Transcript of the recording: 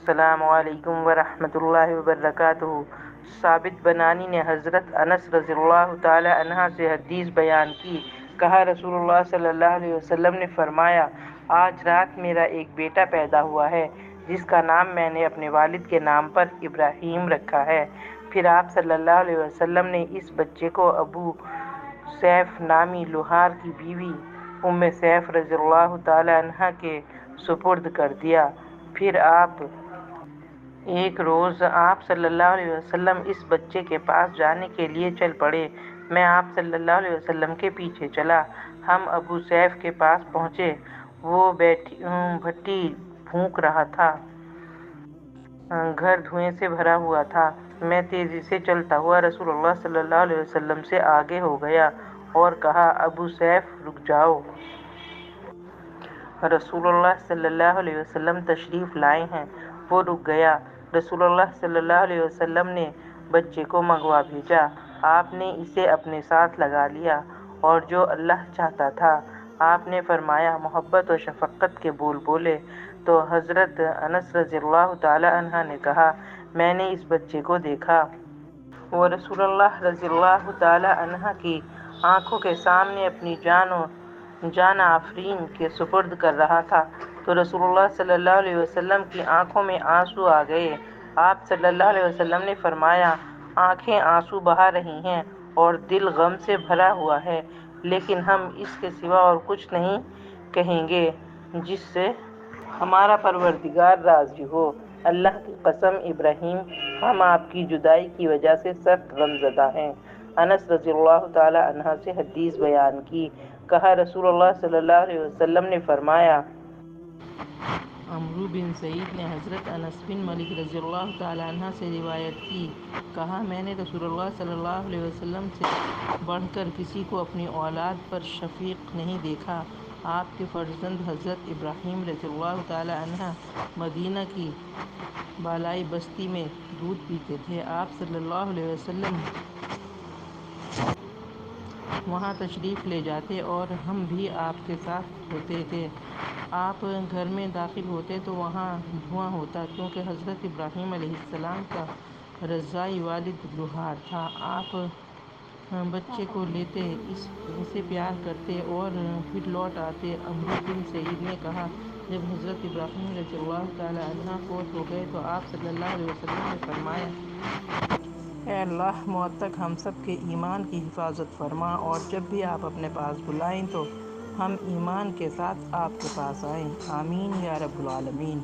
السلام علیکم ورحمۃ اللہ وبرکاتہ۔ ثابت بنانی نے حضرت انس رضی اللہ تعالی عنہ سے حدیث بیان کی۔ کہا رسول اللہ صلی اللہ علیہ وسلم نے فرمایا، آج رات میرا ایک بیٹا پیدا ہوا ہے جس کا نام میں نے اپنے والد کے نام پر ابراہیم رکھا ہے۔ پھر آپ صلی اللہ علیہ وسلم نے اس بچے کو ابو سیف نامی لوہار کی بیوی ام سیف رضی اللہ تعالی عنہ کے سپرد کر دیا۔ پھر ایک روز آپ صلی اللہ علیہ وسلم اس بچے کے پاس جانے کے لیے چل پڑے۔ میں آپ صلی اللہ علیہ وسلم کے پیچھے چلا۔ ہم ابو سیف کے پاس پہنچے۔ وہ بھٹی پھونک رہا تھا۔ گھر دھوئیں سے بھرا ہوا تھا۔ میں تیزی سے چلتا ہوا رسول اللہ صلی اللہ علیہ وسلم سے آگے ہو گیا اور کہا، ابو سیف رک جاؤ۔ رسول اللہ صلی اللہ علیہ وسلم تشریف لائے ہیں۔ وہ رک گیا۔ رسول اللہ صلی اللہ علیہ وسلم نے بچے کو منگوا بھیجا۔ آپ نے اسے اپنے ساتھ لگا لیا اور جو اللہ چاہتا تھا آپ نے فرمایا، محبت و شفقت کے بول بولے تو حضرت انس رضی اللہ تعالی عنہ نے کہا، میں نے اس بچے کو دیکھا۔ وہ رسول اللہ رضی اللہ تعالی عنہ کی آنکھوں کے سامنے اپنی جان آفرین کے سپرد کر رہا تھا تو رسول اللہ صلی اللہ علیہ وسلم کی آنکھوں میں آنسو آ گئے۔ آپ صلی اللہ علیہ وسلم نے فرمایا، آنکھیں آنسو بہا رہی ہیں اور دل غم سے بھرا ہوا ہے، لیکن ہم اس کے سوا اور کچھ نہیں کہیں گے جس سے ہمارا پروردگار راضی ہو۔ اللہ کی قسم ابراہیم، ہم آپ کی جدائی کی وجہ سے سخت غم زدہ ہیں۔ انس رضی اللہ تعالی عنہ سے حدیث بیان کی۔ کہا رسول اللہ صلی اللہ علیہ وسلم نے فرمایا، عمرو بن سعید نے حضرت انس بن مالک رضی اللہ تعالی عنہ سے روایت کی۔ کہا، میں نے رسول اللہ صلی اللہ علیہ وسلم سے بڑھ کر کسی کو اپنی اولاد پر شفیق نہیں دیکھا۔ آپ کے فرزند حضرت ابراہیم رضی اللہ تعالی عنہ مدینہ کی بالائی بستی میں دودھ پیتے تھے۔ آپ صلی اللہ علیہ وسلم وہاں تشریف لے جاتے اور ہم بھی آپ کے ساتھ ہوتے تھے۔ آپ گھر میں داخل ہوتے تو وہاں دھواں ہوتا، کیونکہ حضرت ابراہیم علیہ السلام کا رضاعی والد لوہار تھا۔ آپ بچے کو لیتے، اسے پیار کرتے اور پھر لوٹ آتے۔ عمرو بن سعید نے کہا، جب حضرت ابراہیم رضی اللہ تعالی عنہ فوت ہو گئے تو آپ صلی اللہ علیہ وسلم نے فرمایا، اے اللہ، موت تک ہم سب کے ایمان کی حفاظت فرما، اور جب بھی آپ اپنے پاس بلائیں تو ہم ایمان کے ساتھ آپ کے پاس آئیں۔ آمین یا رب العالمین۔